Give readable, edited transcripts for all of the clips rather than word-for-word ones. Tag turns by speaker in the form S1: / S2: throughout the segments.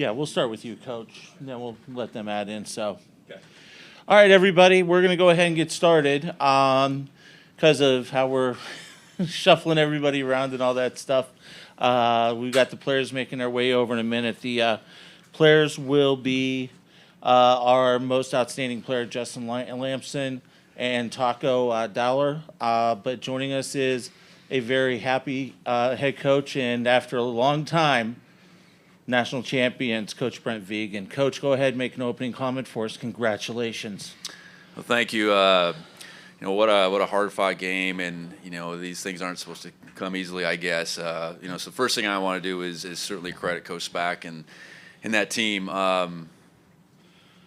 S1: Yeah, we'll start with you, Coach, and then we'll let them add in. So,
S2: Okay.
S1: All right, everybody, we're going to go ahead and get started because of how we're shuffling everybody around and all that stuff. We've got the players making their way over in a minute. The players will be our most outstanding player, Justin Lamson, and Taco Dowler. But joining us is a very happy head coach, and after a long time, national champions, Coach Brent Vigen. Coach, go ahead and make an opening comment for us. Congratulations.
S2: Well, thank you. What a hard-fought game, and these things aren't supposed to come easily, I guess. So the first thing I want to do is certainly credit Coach Spack and that team.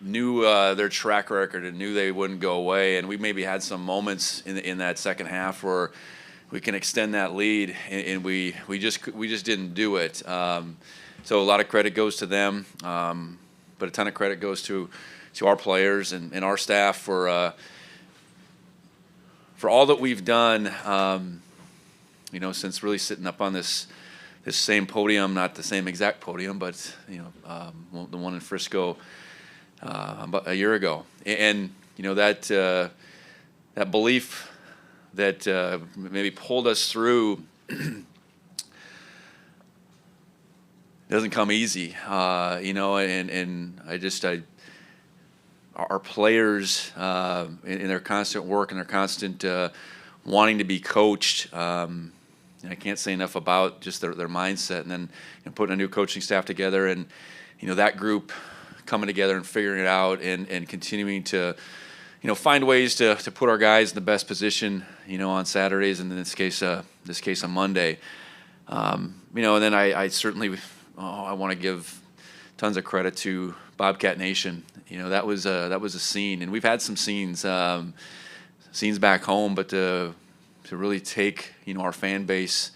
S2: Knew their track record and knew they wouldn't go away, and we maybe had some moments in that second half where we can extend that lead, and we just didn't do it. So a lot of credit goes to them, but a ton of credit goes to our players and our staff for all that we've done. Since really sitting up on this same podium, not the same exact podium, but the one in Frisco about a year ago, and that belief that maybe pulled us through. Doesn't come easy, and our players in their constant work and their constant wanting to be coached. I can't say enough about just their mindset, and then putting a new coaching staff together, and that group coming together and figuring it out, and continuing to find ways to put our guys in the best position on Saturdays, and in this case on Monday. And then I certainly. I want to give tons of credit to Bobcat Nation. That was a scene, and we've had some scenes back home, but to really take our fan base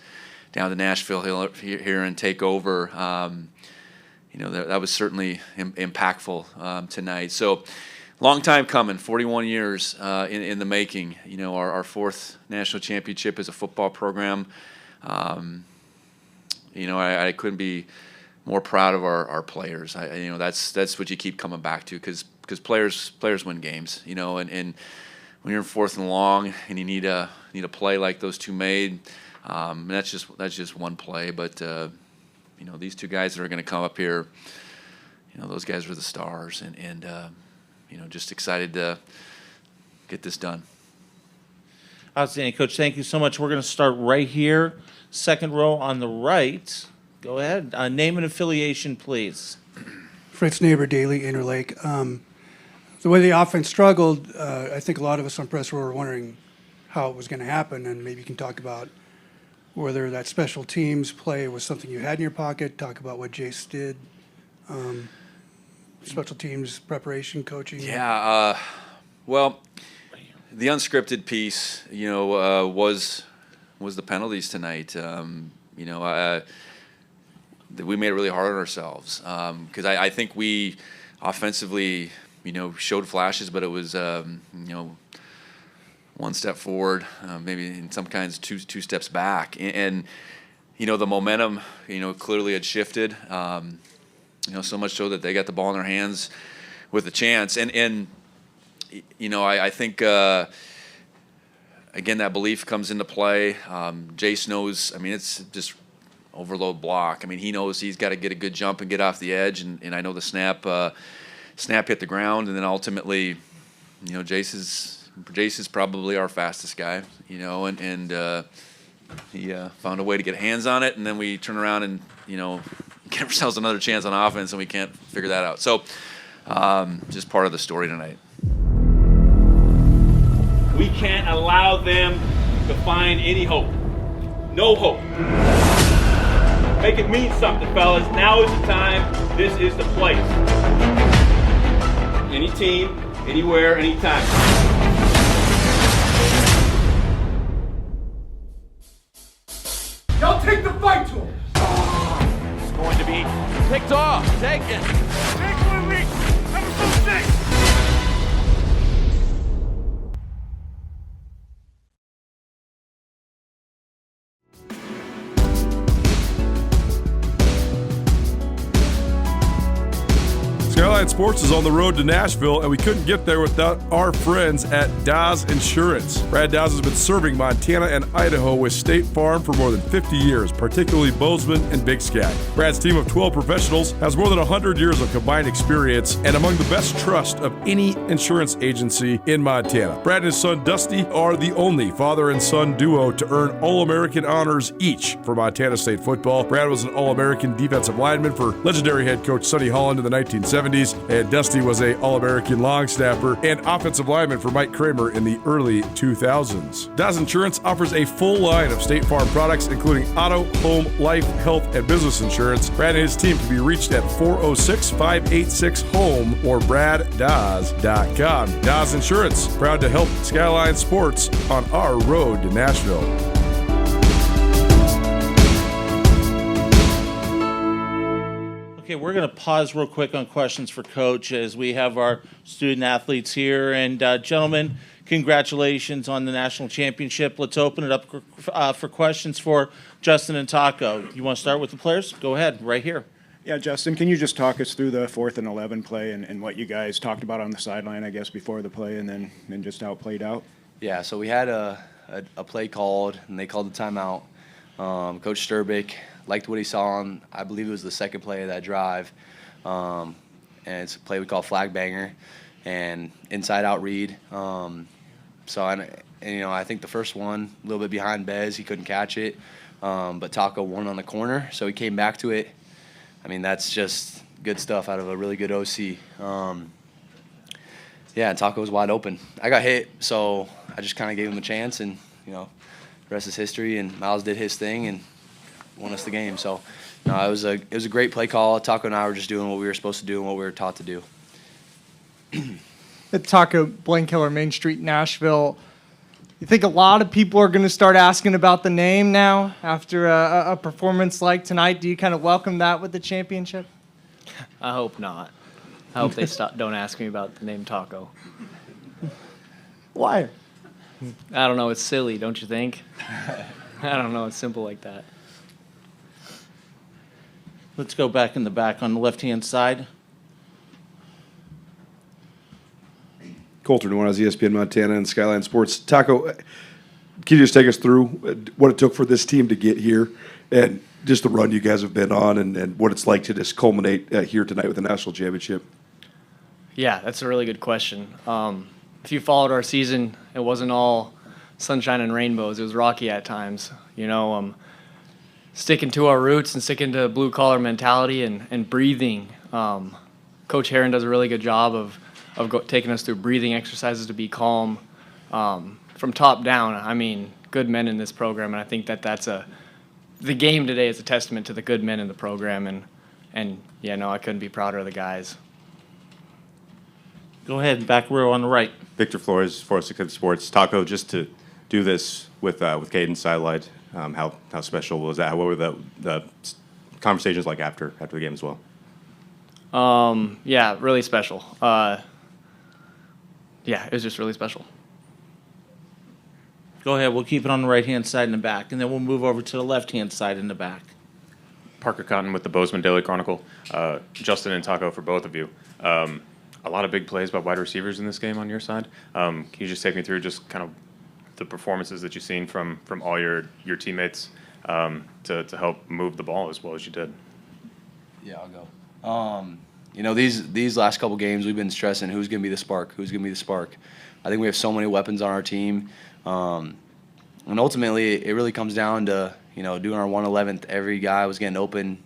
S2: down to Nashville here and take over, that was certainly impactful tonight. So, long time coming, 41 years in the making. Our fourth national championship as a football program. I couldn't be more proud of our players. That's what you keep coming back to, because players win games. And when you're in fourth and long and you need a play like those two made, and that's just one play. But these two guys that are going to come up here, those guys were the stars, and just excited to get this done.
S1: Outstanding, Coach. Thank you so much. We're going to start right here. Second row on the right. Go ahead. Name and affiliation, please.
S3: Fritz Neighbor, Daily, Interlake. The way the offense struggled, I think a lot of us on press were wondering how it was going to happen, and maybe you can talk about whether that special teams play was something you had in your pocket. Talk about what Jace did. Special teams preparation, coaching.
S2: Yeah. Well, the unscripted piece, was the penalties tonight. We made it really hard on ourselves, because I think we offensively, showed flashes, but it was, one step forward, maybe in some kinds two steps back, and the momentum, clearly had shifted, so much so that they got the ball in their hands with a chance, and I think. Again, that belief comes into play. Jace knows, it's just overload block. He knows he's got to get a good jump and get off the edge, and I know the snap hit the ground, and then ultimately, Jace is probably our fastest guy, and he found a way to get hands on it, and then we turn around and, get ourselves another chance on offense, and we can't figure that out. So, just part of the story tonight.
S4: We can't allow them to find any hope. No hope. Make it mean something, fellas. Now is the time. This is the place. Any team, anywhere, anytime.
S5: Y'all take the fight to him.
S4: It's going to be picked off, taken.
S5: Take 1 week. Episode 6.
S6: Sports is on the road to Nashville, and we couldn't get there without our friends at Dawes Insurance. Brad Dawes has been serving Montana and Idaho with State Farm for more than 50 years, particularly Bozeman and Big Sky. Brad's team of 12 professionals has more than 100 years of combined experience and among the best trust of any insurance agency in Montana. Brad and his son Dusty are the only father and son duo to earn All-American honors each for Montana State football. Brad was an All-American defensive lineman for legendary head coach Sonny Holland in the 1970s, and Dusty was a All-American long snapper and offensive lineman for Mike Kramer in the early 2000s. Dawes Insurance offers a full line of State Farm products, including auto, home, life, health, and business insurance. Brad and his team can be reached at 406-586-HOME or braddawes.com. Dawes Insurance, proud to help Skyline Sports on our road to Nashville.
S1: Okay, we're going to pause real quick on questions for Coach as we have our student athletes here. And gentlemen, congratulations on the national championship. Let's open it up for questions for Justin and Taco. You want to start with the players? Go ahead, right here.
S7: Yeah, Justin, can you just talk us through the 4th and 11 play and what you guys talked about on the sideline, I guess, before the play and then just how it played out?
S8: Yeah, so we had a play called, and they called the timeout. Coach Sturbick liked what he saw on, I believe it was the second play of that drive. And it's a play we call flag banger and inside out read. I think the first one, a little bit behind Bez, he couldn't catch it. But Taco won on the corner, so he came back to it. I mean, that's just good stuff out of a really good OC. And Taco was wide open. I got hit, so I just kind of gave him a chance, and, the rest is history, and Myles did his thing and won us the game. So, it was a great play call. Taco and I were just doing what we were supposed to do and what we were taught to do.
S9: Taco, Blaine Keller, Main Street, Nashville. You think a lot of people are going to start asking about the name now after a performance like tonight? Do you kind of welcome that with the championship?
S10: I hope not. I hope they don't ask me about the name Taco.
S9: Why?
S10: I don't know. It's silly, don't you think? I don't know. It's simple like that.
S1: Let's go back in the back on the left-hand side.
S11: Coulter Nuanez, ESPN Montana and Skyline Sports. Taco, can you just take us through what it took for this team to get here and just the run you guys have been on and what it's like to just culminate here tonight with the national championship?
S10: Yeah, that's a really good question. If you followed our season, it wasn't all sunshine and rainbows. It was rocky at times. Sticking to our roots and sticking to blue-collar mentality and breathing. Coach Herron does a really good job of taking us through breathing exercises to be calm from top down. I mean, good men in this program, and I think that's the game today is a testament to the good men in the program, I couldn't be prouder of the guys.
S1: Go ahead, back row on the right.
S12: Victor Flores, 406 Sports. Taco, just to do this with Caden sidelight, how special was that? What were the conversations like after the game as well?
S10: Yeah, really special. It was just really special.
S1: Go ahead. We'll keep it on the right-hand side in the back, and then we'll move over to the left-hand side in the back.
S13: Parker Cotton with the Bozeman Daily Chronicle. Justin and Taco for both of you. A lot of big plays by wide receivers in this game on your side. Can you just take me through just kind of the performances that you've seen from all your teammates to help move the ball as well as you did?
S8: Yeah, I'll go. These last couple games, we've been stressing who's going to be the spark. I think we have so many weapons on our team. And ultimately, it really comes down to, doing our 111th. Every guy was getting open.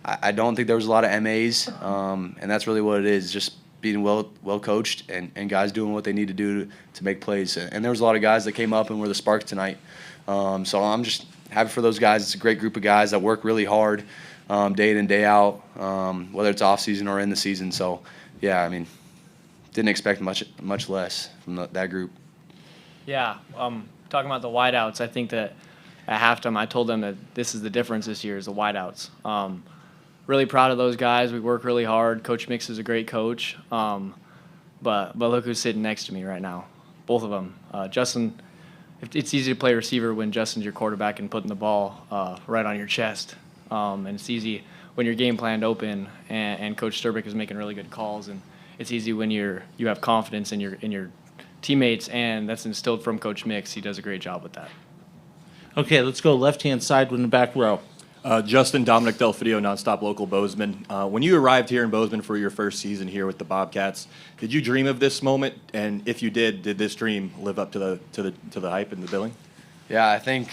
S8: I don't think there was a lot of MAs, and that's really what it is, just being well coached and guys doing what they need to do to make plays. And there was a lot of guys that came up and were the spark tonight. So I'm just happy for those guys. It's a great group of guys that work really hard day in and day out, whether it's off season or in the season. So, yeah, I mean, didn't expect much less from that group.
S10: Yeah, talking about the wideouts, I think that at halftime I told them that this is the difference this year is the wideouts. Really proud of those guys. We work really hard. Coach Mix is a great coach. But look who's sitting next to me right now. Both of them. Justin, it's easy to play receiver when Justin's your quarterback and putting the ball right on your chest. And it's easy when you're game planned open and Coach Sturbick is making really good calls, and it's easy when you have confidence in your teammates, and that's instilled from Coach Mix. He does a great job with that.
S1: Okay, let's go left-hand side in the back row.
S14: Justin, Dominic Delfidio, Nonstop Local Bozeman. When you arrived here in Bozeman for your first season here with the Bobcats, did you dream of this moment? And if you did this dream live up to the hype and the billing?
S8: Yeah, I think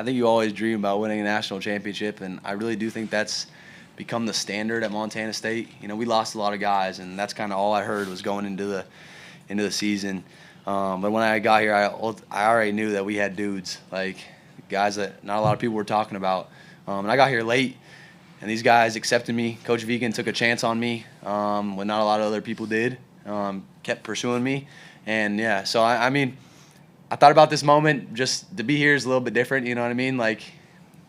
S8: you always dream about winning a national championship, and I really do think that's become the standard at Montana State. You know, we lost a lot of guys, and that's kind of all I heard was going into the season. But when I got here, I already knew that we had dudes, like guys that not a lot of people were talking about. And I got here late, and these guys accepted me. Coach Vigen took a chance on me when not a lot of other people did, kept pursuing me. And, yeah, so, I mean, I thought about this moment. Just to be here is a little bit different, you know what I mean? Like,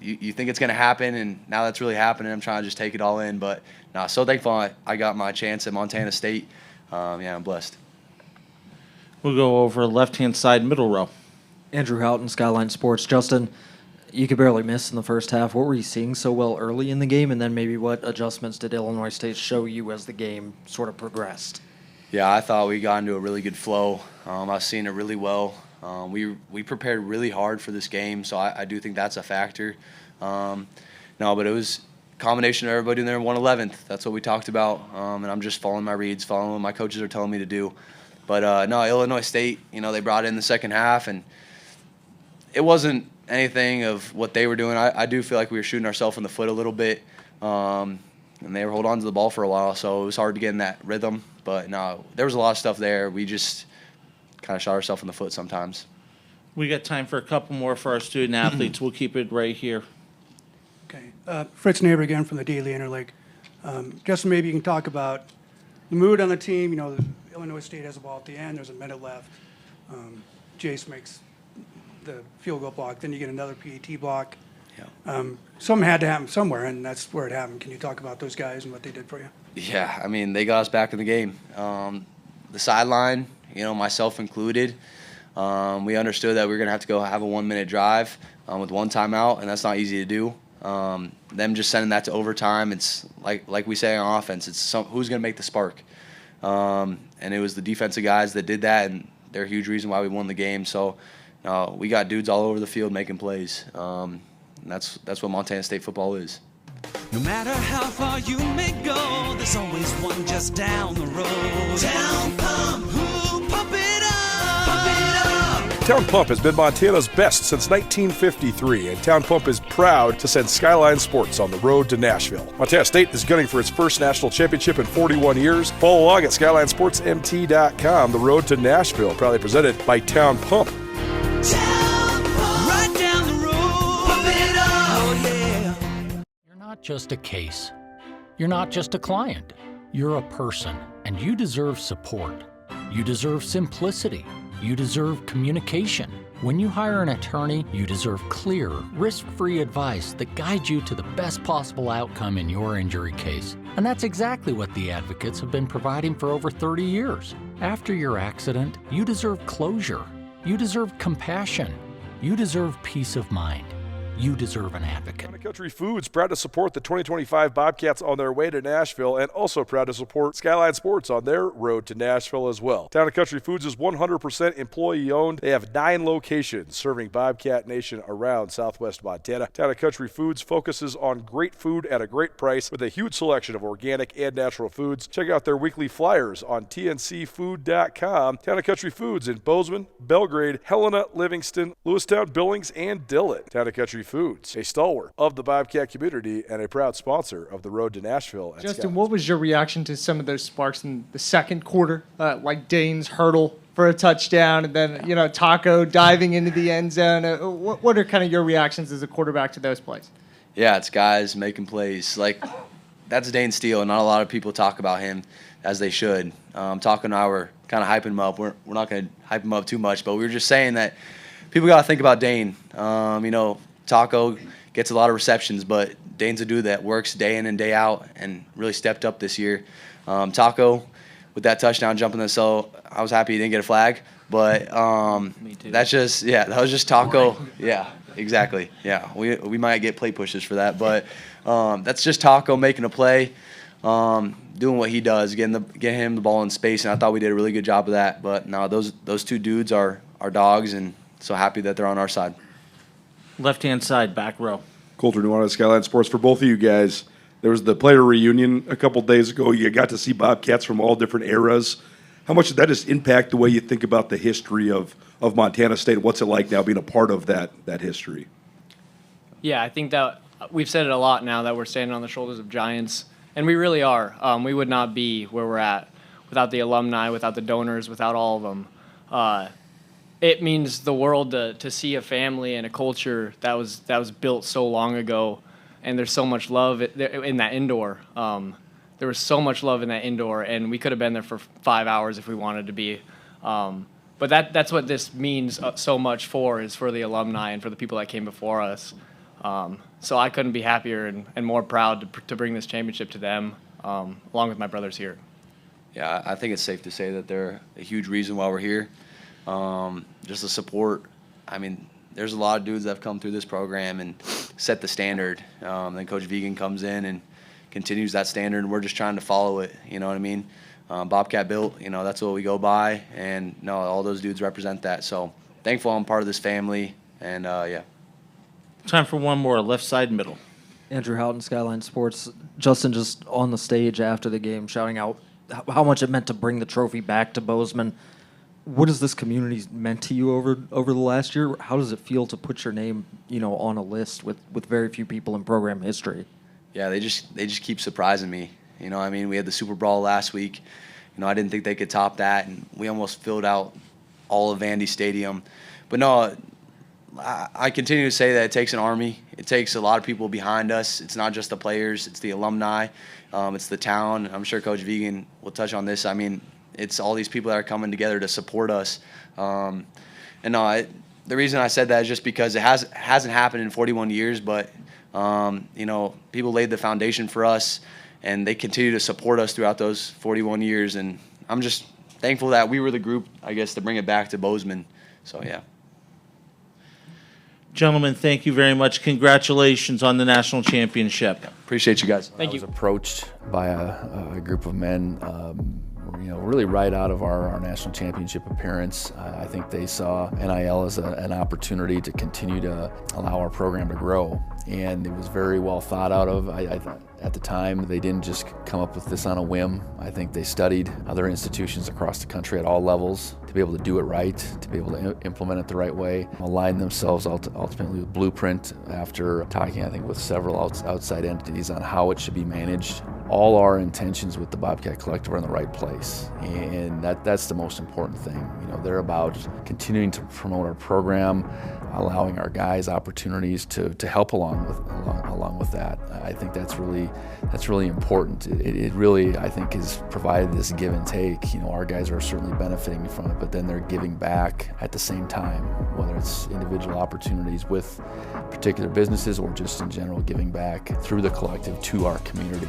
S8: you think it's going to happen, and now that's really happening. I'm trying to just take it all in. But, no, so thankful I got my chance at Montana State. Yeah, I'm blessed.
S1: We'll go over left-hand side, middle row.
S15: Andrew Houghton, Skyline Sports. Justin, you could barely miss in the first half. What were you seeing so well early in the game, and then maybe what adjustments did Illinois State show you as the game sort of progressed?
S8: Yeah, I thought we got into a really good flow. I was seeing it really well. We prepared really hard for this game, so I do think that's a factor. No, but it was a combination of everybody in there 111th. That's what we talked about, and I'm just following my reads, following what my coaches are telling me to do. But, no, Illinois State, you know, they brought in the second half, and it wasn't anything of what they were doing. I do feel like we were shooting ourselves in the foot a little bit, and they were holding on to the ball for a while, so it was hard to get in that rhythm. But no, there was a lot of stuff there. We just kind of shot ourselves in the foot sometimes.
S1: We got time for a couple more for our student athletes. We'll keep it right here.
S3: Okay. Fritz Neighbor again from the Daily Interlake. Justin, maybe you can talk about the mood on the team. You know, Illinois State has a ball at the end. There's a minute left. Jace makes the field goal block. Then you get another PAT block.
S8: Yeah.
S3: Something had to happen somewhere, and that's where it happened. Can you talk about those guys and what they did for you?
S8: Yeah, I mean, they got us back in the game. The sideline, you know, myself included, we understood that we were going to have to go have a 1-minute drive with one timeout, and that's not easy to do. Them just sending that to overtime, it's like we say on offense, it's who's going to make the spark. And it was the defensive guys that did that, and they're a huge reason why we won the game. So we got dudes all over the field making plays. And that's what Montana State football is.
S16: No matter how far you may go, there's always one just down the road. Town Pump, who pump it up, pump it up.
S6: Town Pump has been Montana's best since 1953, and Town Pump is proud to send Skyline Sports on the road to Nashville. Montana State is gunning for its first national championship in 41 years. Follow along at SkylineSportsMT.com. The road to Nashville, proudly presented by Town Pump.
S17: Not just a case. You're not just a client. You're a person, and you deserve support. You deserve simplicity. You deserve communication. When you hire an attorney, you deserve clear, risk-free advice that guides you to the best possible outcome in your injury case. And that's exactly what the advocates have been providing for over 30 years. After your accident, you deserve closure. You deserve compassion. You deserve peace of mind. You deserve an advocate.
S6: Town & Country Foods, proud to support the 2025 Bobcats on their way to Nashville, and also proud to support Skyline Sports on their road to Nashville as well. Town & Country Foods is 100% employee-owned. They have 9 locations serving Bobcat Nation around southwest Montana. Town & Country Foods focuses on great food at a great price with a huge selection of organic and natural foods. Check out their weekly flyers on tncfood.com. Town & Country Foods in Bozeman, Belgrade, Helena, Livingston, Lewistown, Billings, and Dillon. Town & Country Foods, a stalwart of the Bobcat community and a proud sponsor of the road to Nashville.
S9: Justin, what was your reaction to some of those sparks in the second quarter, like Dane's hurdle for a touchdown, and then Taco diving into the end zone? What are kind of your reactions as a quarterback to those plays?
S8: Yeah, it's guys making plays. Like, that's Dane Steele, and not a lot of people talk about him as they should. Taco and I were kind of hyping him up. We're not going to hype him up too much, but we were just saying that people got to think about Dane. Taco gets a lot of receptions, but Dane's a dude that works day in and day out and really stepped up this year. Taco with that touchdown jumping the cell. I was happy he didn't get a flag, but that's just that was just Taco. Yeah, exactly. Yeah, we might get plate pushes for that, but that's just Taco making a play, doing what he does, getting him the ball in space, and I thought we did a really good job of that. But no, those two dudes are dogs, and so happy that they're on our side.
S1: Left-hand side, back row.
S11: Colter Nuanez, Skyline Sports. For both of you guys, there was the player reunion a couple days ago. You got to see Bobcats from all different eras. How much did that just impact the way you think about the history of Montana State? What's it like now being a part of that history?
S10: Yeah, I think that we've said it a lot now that we're standing on the shoulders of giants, and we really are. We would not be where we're at without the alumni, without the donors, without all of them. It means the world to see a family and a culture that was built so long ago, and there's so much love in that indoor. There was so much love in that indoor, and we could have been there for 5 hours if we wanted to be. But that's what this means so much for the alumni and for the people that came before us. So I couldn't be happier and more proud to bring this championship to them, along with my brothers here.
S8: Yeah, I think it's safe to say that they're a huge reason why we're here. Just the support. I mean, there's a lot of dudes that have come through this program and set the standard. Then Coach Vigen comes in and continues that standard, and we're just trying to follow it. You know what I mean? Bobcat built, that's what we go by, and no, all those dudes represent that. So thankful I'm part of this family, and yeah.
S1: Time for one more, left side, middle.
S15: Andrew Houghton, Skyline Sports. Justin just on the stage after the game shouting out how much it meant to bring the trophy back to Bozeman. What has this community meant to you over the last year? How does it feel to put your name, on a list with very few people in program history?
S8: Yeah, they just keep surprising me. We had the Super Bowl last week. I didn't think they could top that, and we almost filled out all of Vandy Stadium. But no, I continue to say that it takes an army. It takes a lot of people behind us. It's not just the players. It's the alumni. It's the town. I'm sure Coach Vigen will touch on this. It's all these people that are coming together to support us. And no, the reason I said that is just because it hasn't happened in 41 years, but people laid the foundation for us, and they continue to support us throughout those 41 years. And I'm just thankful that we were the group, I guess, to bring it back to Bozeman. So, yeah.
S1: Gentlemen, thank you very much. Congratulations on the national championship.
S8: Appreciate you guys.
S10: Thank you.
S18: I was approached by a group of men, really right out of our national championship appearance. I think they saw NIL as an opportunity to continue to allow our program to grow. And it was very well thought out of. At the time, they didn't just come up with this on a whim. I think they studied other institutions across the country at all levels to be able to do it right, to be able to implement it the right way, align themselves ultimately with Blueprint after talking, I think, with several outside entities on how it should be managed. All our intentions with the Bobcat Collective are in the right place, and that's the most important thing. They're about continuing to promote our program, allowing our guys opportunities to help along with that. I think that's really important. It really, I think, has provided this give and take. Our guys are certainly benefiting from it, but then they're giving back at the same time, whether it's individual opportunities with particular businesses or just in general giving back through the collective to our community.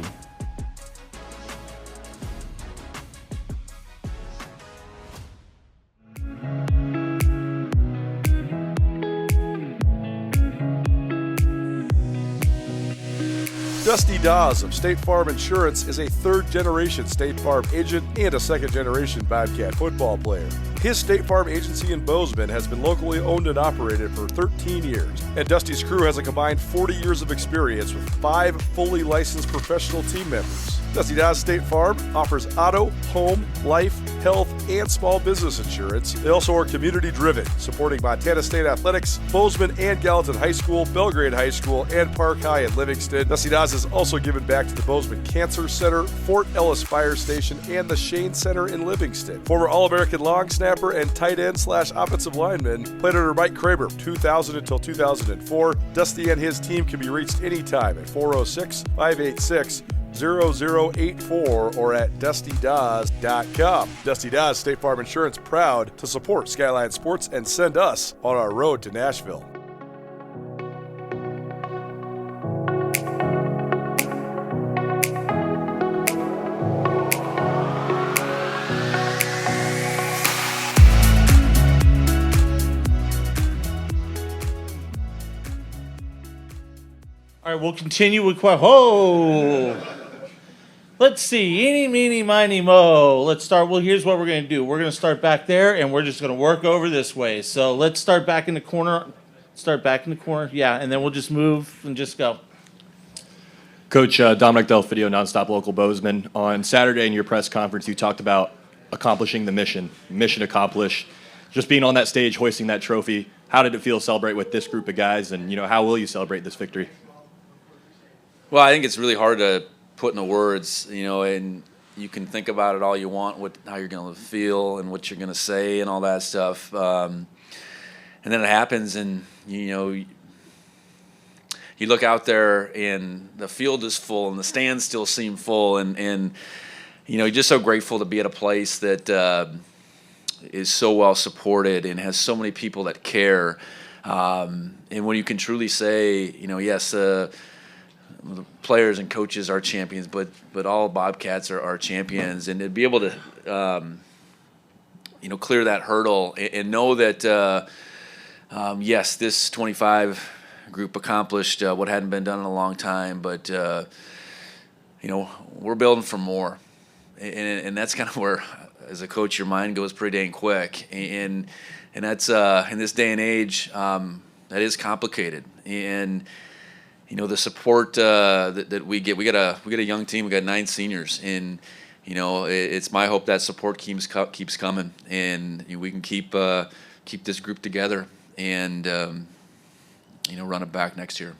S6: Dusty Dawes of State Farm Insurance is a third-generation State Farm agent and a second-generation Bobcat football player. His State Farm agency in Bozeman has been locally owned and operated for 13 years, and Dusty's crew has a combined 40 years of experience with 5 fully licensed professional team members. Dusty Dawes State Farm offers auto, home, life, health, and small business insurance. They also are community-driven, supporting Montana State Athletics, Bozeman and Gallatin High School, Belgrade High School, and Park High in Livingston. Dusty Dawes has also given back to the Bozeman Cancer Center, Fort Ellis Fire Station, and the Shane Center in Livingston. Former All-American long snapper and tight end/offensive lineman, played under Mike Kramer from 2000 until 2004. Dusty and his team can be reached anytime at 406-586-0084 or at DustyDawes.com. Dusty Dawes State Farm Insurance, proud to support Skyline Sports and send us on our road to Nashville.
S1: All right, we'll continue with Let's see. Eeny, meeny, miny, mo. Let's start. Well, here's what we're going to do. We're going to start back there, and we're just going to work over this way. So let's start back in the corner. Yeah, and then we'll just move and just go.
S14: Coach Dominic Delfidio, Nonstop Local Bozeman. On Saturday in your press conference, you talked about accomplishing the mission accomplished. Just being on that stage, hoisting that trophy. How did it feel to celebrate with this group of guys, and how will you celebrate this victory?
S2: Well, I think it's really hard to put into words, and you can think about it all you want, how you're going to feel and what you're going to say and all that stuff. And then it happens, and you look out there and the field is full and the stands still seem full, and you're just so grateful to be at a place that is so well supported and has so many people that care. And when you can truly say, yes, the players and coaches are champions, but all Bobcats are champions, and to be able to clear that hurdle and know that yes, this 25 group accomplished what hadn't been done in a long time, but we're building for more, and that's kind of where, as a coach, your mind goes pretty dang quick, and that's in this day and age that is complicated, and the support that we get. We got a young team. We got 9 seniors, and it's my hope that support keeps coming, and we can keep this group together and run it back next year.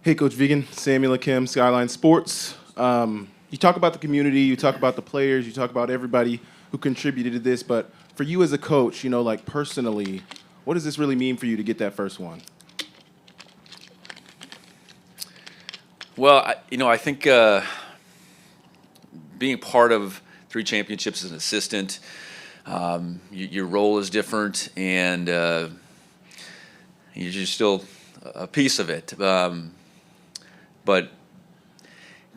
S19: Hey, Coach Vigen, Samuel Akim, Skyline Sports. You talk about the community, you talk about the players, you talk about everybody who contributed to this, but for you as a coach, personally, what does this really mean for you to get that first one?
S2: Well, I think being part of 3 championships as an assistant, your role is different, and you're still a piece of it. But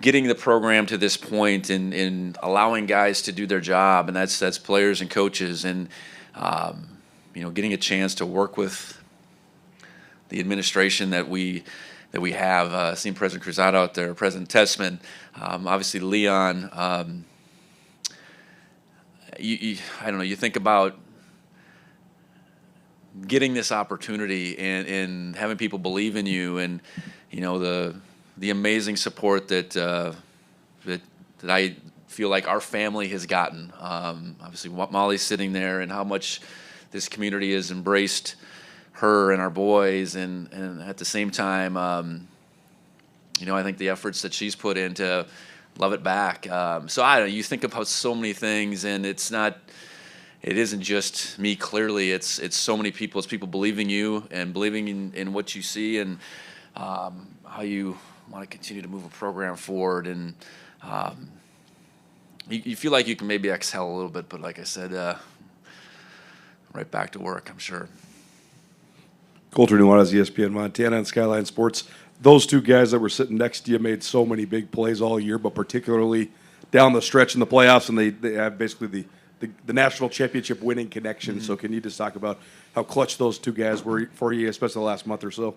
S2: getting the program to this point and allowing guys to do their job, and that's players and coaches, and getting a chance to work with the administration that we have, seen President Cruzado out there, President Tessman, obviously Leon. I don't know, you think about getting this opportunity and having people believe in you, and the amazing support that I feel like our family has gotten. Obviously, Molly's sitting there, and how much this community has embraced her and our boys, and at the same time, I think the efforts that she's put in to love it back. So I don't know, you think about so many things, and it isn't just me, clearly, it's so many people. It's people believing you and believing in what you see, and how you want to continue to move a program forward, and you feel like you can maybe exhale a little bit, but like I said, right back to work, I'm sure.
S11: Colter Nuanez, ESPN Montana and Skyline Sports. Those 2 guys that were sitting next to you made so many big plays all year, but particularly down the stretch in the playoffs, and they have basically the national championship winning connection. Mm-hmm. So can you just talk about how clutch those 2 guys were for you, especially the last month or so?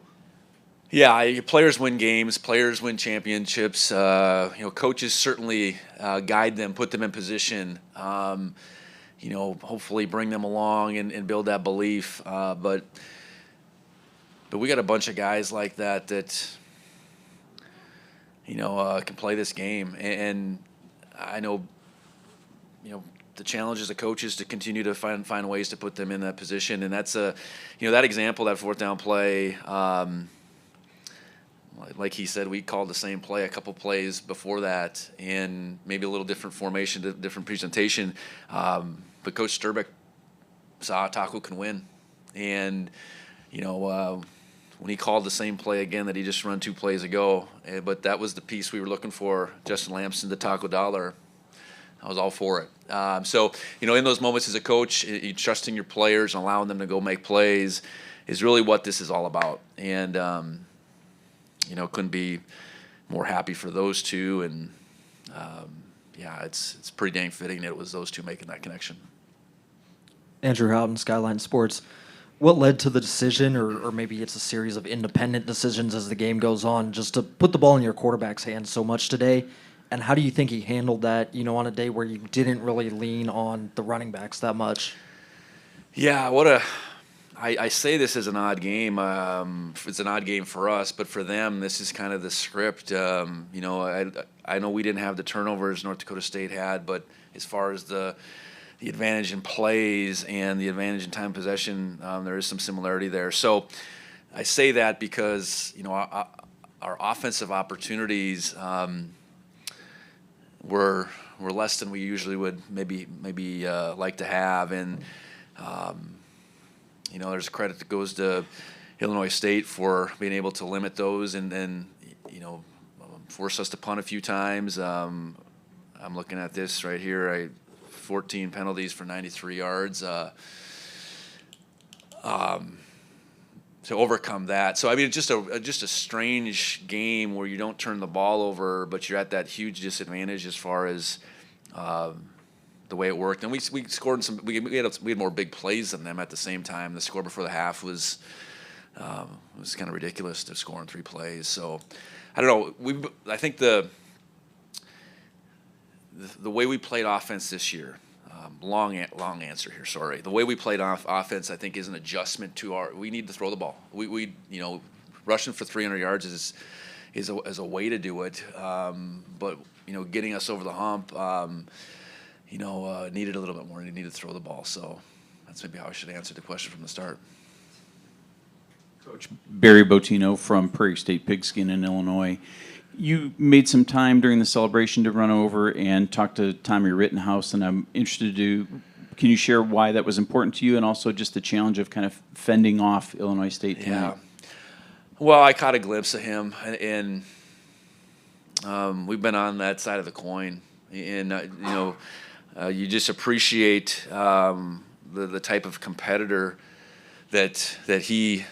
S2: Yeah, players win games, players win championships. Coaches certainly guide them, put them in position, hopefully bring them along and build that belief. But we got a bunch of guys like that can play this game, and I know the challenge as a coach is to continue to find ways to put them in that position, and that's that example, that 4th down play. Like he said, we called the same play a couple plays before that, and maybe a little different formation, different presentation. But Coach Sturbeck saw Taco can win, and when he called the same play again that he just run 2 plays ago, but that was the piece we were looking for, Justin Lamson to Taco Dowler. I was all for it. So, in those moments as a coach, trusting your players and allowing them to go make plays is really what this is all about. And, couldn't be more happy for those 2. And, it's pretty dang fitting that it was those 2 making that connection.
S15: Andrew Houghton, Skyline Sports. what led to the decision, or maybe it's a series of independent decisions as the game goes on, just to put the ball in your quarterback's hands so much today? And how do you think he handled that, on a day where you didn't really lean on the running backs that much?
S2: Yeah, I say this is an odd game. It's an odd game for us, but for them, this is kind of the script. I know we didn't have the turnovers North Dakota State had, but as far as the advantage in plays and the advantage in time possession, there is some similarity there. So I say that because our offensive opportunities were less than we usually would maybe like to have, and there's credit that goes to Illinois State for being able to limit those and then force us to punt a few times. I'm looking at this right here. 14 penalties for 93 yards to overcome that. So, I mean, it's just a strange game where you don't turn the ball over, but you're at that huge disadvantage as far as the way it worked. And we scored we had more big plays than them at the same time. The score before the half was kind of ridiculous to score in 3 plays. So, I don't know. I think the way we played offense this year, long answer here, sorry. The way we played offense, I think, is an adjustment to we need to throw the ball. We rushing for 300 yards is a way to do it, but getting us over the hump, needed a little bit more. You need to throw the ball. So that's maybe how I should answer the question from the start.
S20: Coach Barry Botino from Prairie State Pigskin in Illinois. You made some time during the celebration to run over and talk to Tommy Rittenhouse, and I'm interested can you share why that was important to you, and also just the challenge of kind of fending off Illinois State tonight?
S2: Yeah. Well, I caught a glimpse of him, and we've been on that side of the coin, and you just appreciate the type of competitor that he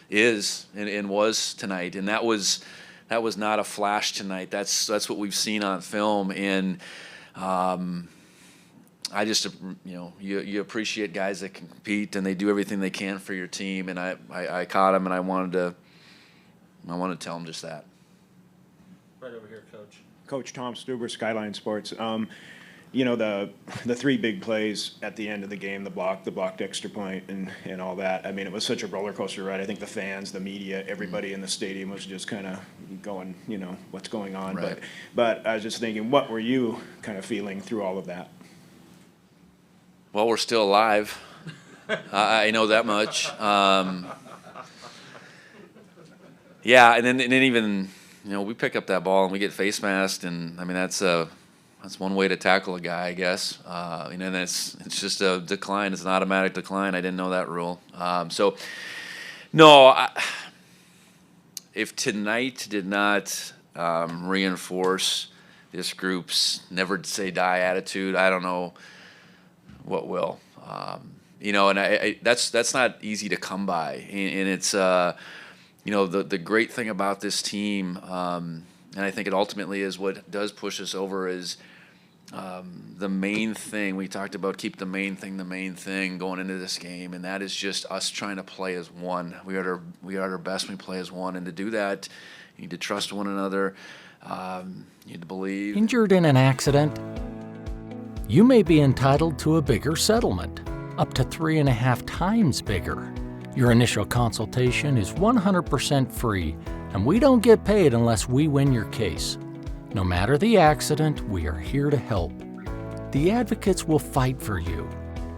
S2: is and was tonight, and that was not a flash tonight. That's what we've seen on film, and I just you appreciate guys that can compete and they do everything they can for your team. And I caught him, and I wanted to tell him just that.
S1: Right over here, Coach.
S7: Coach Tom Stuber, Skyline Sports. The 3 big plays at the end of the game, the blocked extra point and all that. I mean, it was such a roller coaster ride. I think the fans, the media, everybody in the stadium was just kind of going, what's going on.
S2: Right.
S7: But I was just thinking, what were you kind of feeling through all of that?
S2: Well, we're still alive. I know that much. Yeah, and then even we pick up that ball and we get face masked, and I mean that's one way to tackle a guy, I guess. And it's just a decline. It's an automatic decline. I didn't know that rule. If tonight did not reinforce this group's never say die attitude, I don't know what will. And that's not easy to come by. And it's the great thing about this team, and I think it ultimately is what does push us over is the main thing we talked about. Keep the main thing going into this game, and that is just us trying to play as one. We are at our best when we play as one, and to do that, you need to trust one another. You need to believe.
S17: Injured in an accident? You may be entitled to a bigger settlement, up to 3.5 times bigger. Your initial consultation is 100% free, and we don't get paid unless we win your case. No matter the accident, we are here to help. The advocates will fight for you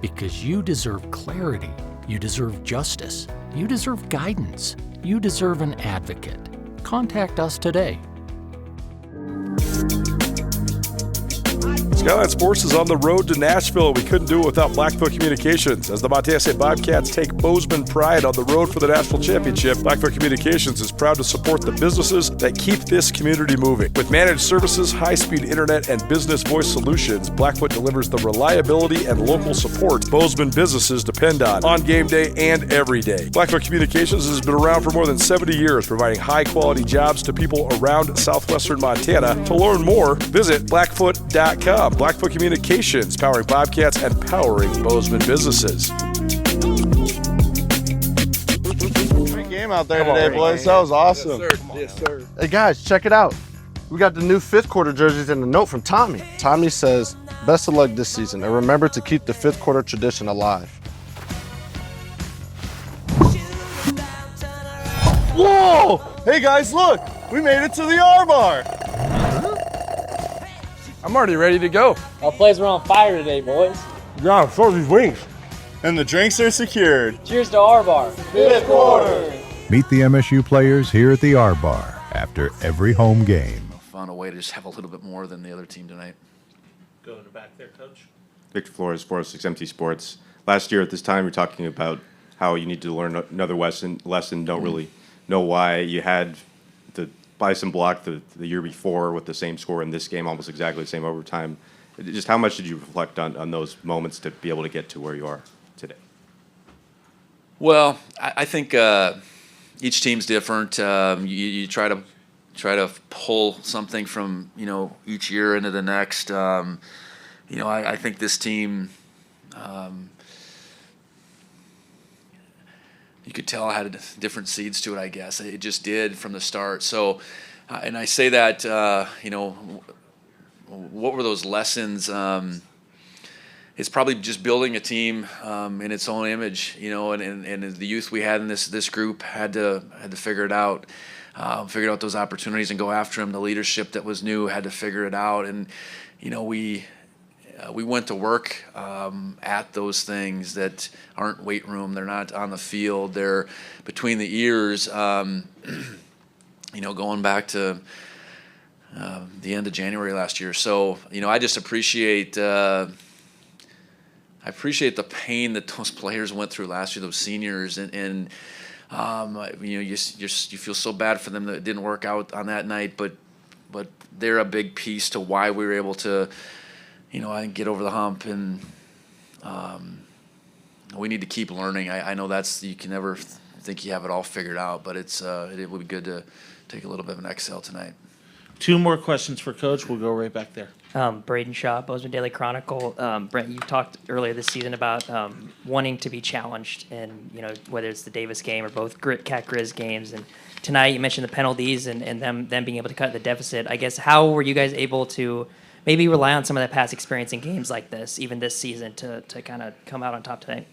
S17: because you deserve clarity, you deserve justice, you deserve guidance, you deserve an advocate. Contact us today.
S6: Skyline Sports is on the road to Nashville. We couldn't do it without Blackfoot Communications. As the Montana State Bobcats take Bozeman pride on the road for the National Championship, Blackfoot Communications is proud to support the businesses that keep this community moving. With managed services, high-speed internet, and business voice solutions, Blackfoot delivers the reliability and local support Bozeman businesses depend on game day and every day. Blackfoot Communications has been around for more than 70 years, providing high-quality jobs to people around southwestern Montana. To learn more, visit blackfoot.com. Blackfoot Communications, powering Bobcats and powering Bozeman businesses.
S21: game out there today, boys. That was awesome.
S22: Yes, sir.
S21: Hey, guys, check it out. We got the new 5th quarter jerseys and a note from Tommy. Tommy says, best of luck this season, and remember to keep the 5th quarter tradition alive. Whoa! Hey, guys, look. We made it to the R-Bar.
S22: I'm already ready to go.
S23: Our plays were on fire today, boys.
S21: Yeah, so are these wings. And the drinks are secured.
S23: Cheers to our bar.
S21: 5th quarter.
S24: Meet the MSU players here at the R-Bar after every home game.
S2: Found a way to just have a little bit more than the other team tonight.
S1: Go to the back there, Coach.
S12: Victor Flores, 406 MT Sports. Last year at this time, we were talking about how you need to learn another lesson. Don't really know why you had the Bison block the year before with the same score in this game, almost exactly the same overtime. Just how much did you reflect on those moments to be able to get to where you are today?
S2: Well, I think each team's different. You try to pull something from each year into the next. I think this team. You could tell had different seeds to it, I guess. It just did from the start. So, and I say that, what were those lessons? It's probably just building a team in its own image, and the youth we had in this group had to figure it out, figure out those opportunities and go after them. The leadership that was new had to figure it out, and we went to work at those things that aren't weight room. They're not on the field. They're between the ears. Going back to the end of January last year. So I just appreciate the pain that those players went through last year. Those seniors and you feel so bad for them that it didn't work out on that night. But they're a big piece to why we were able to. I get over the hump, and we need to keep learning. I know you can never think you have it all figured out, but it would be good to take a little bit of an exhale tonight.
S1: 2 more questions for Coach. We'll go right back there.
S25: Braden Shaw, Bozeman Daily Chronicle. Brent, you talked earlier this season about wanting to be challenged, and whether it's the Davis game or both Cat Grizz games. And tonight you mentioned the penalties and them being able to cut the deficit. I guess how were you guys able to maybe rely on some of that past experience in games like this, even this season, to kind of come out on top tonight?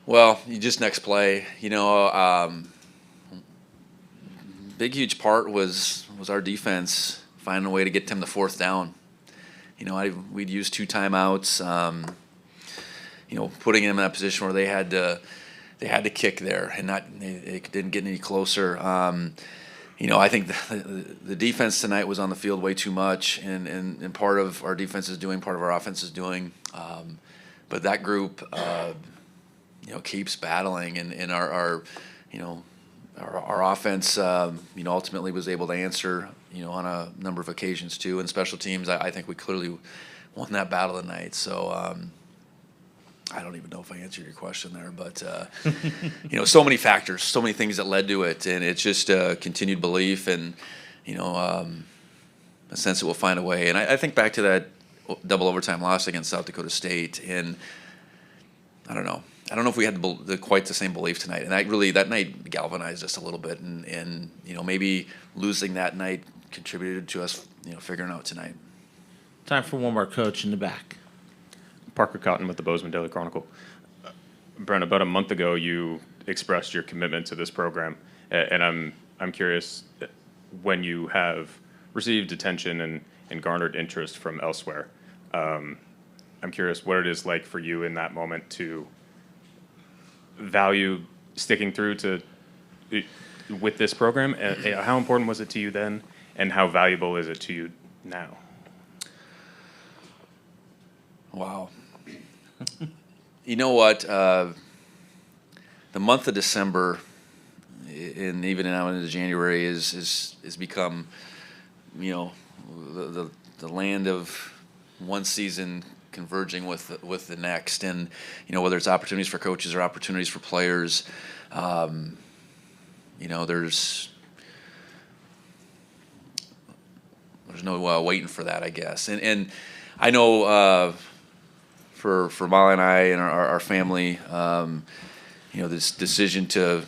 S2: Well, just next play, big huge part was our defense finding a way to get them the 4th down. We'd use 2 timeouts, putting them in a position where they had to kick there and they didn't get any closer. I think the defense tonight was on the field way too much, and part of our defense is doing, part of our offense is doing. But that group, keeps battling, and our offense, ultimately was able to answer, on a number of occasions too. And special teams, I think we clearly won that battle tonight. So I don't even know if I answered your question there, but so many factors, so many things that led to it, and it's just continued belief and a sense that we'll find a way. And I think back to that double overtime loss against South Dakota State, and I don't know if we had quite the same belief tonight. And that night galvanized us a little bit, and maybe losing that night contributed to us figuring out tonight.
S1: Time for one more, Coach, in the back.
S13: Parker Cotton with the Bozeman Daily Chronicle. Brent, about a month ago, you expressed your commitment to this program, and I'm curious, when you have received attention and garnered interest from elsewhere, I'm curious what it is like for you in that moment to value sticking through with this program, and how important was it to you then, and how valuable is it to you now?
S2: Wow. You know what? The month of December, and even now into January, is become, the land of one season converging with the next, and whether it's opportunities for coaches or opportunities for players, there's no waiting for that, I guess, and I know. For Molly and I and our family, this decision to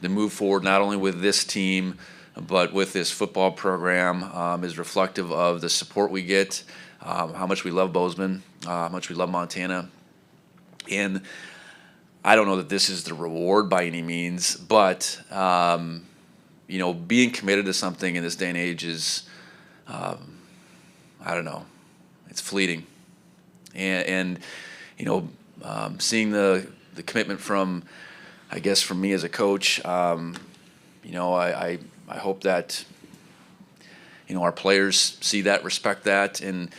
S2: move forward not only with this team, but with this football program is reflective of the support we get, how much we love Bozeman, how much we love Montana. And I don't know that this is the reward by any means, but, being committed to something in this day and age is, I don't know, it's fleeting. And seeing the commitment from, I guess, from me as a coach, I hope that, our players see that, respect that, and,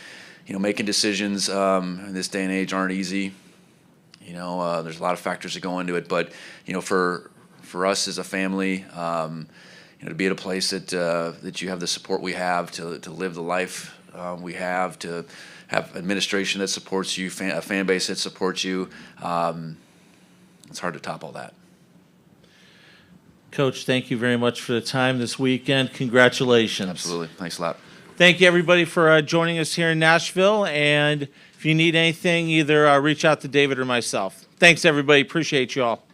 S2: making decisions in this day and age aren't easy. There's a lot of factors that go into it, but, for us as a family, to be at a place that you have the support we have to live the life we have, to have administration that supports you, a fan base that supports you, it's hard to top all that.
S1: Coach, thank you very much for the time this weekend. Congratulations.
S2: Absolutely. Thanks a lot.
S1: Thank you, everybody, for joining us here in Nashville. And if you need anything, either reach out to David or myself. Thanks, everybody. Appreciate you all.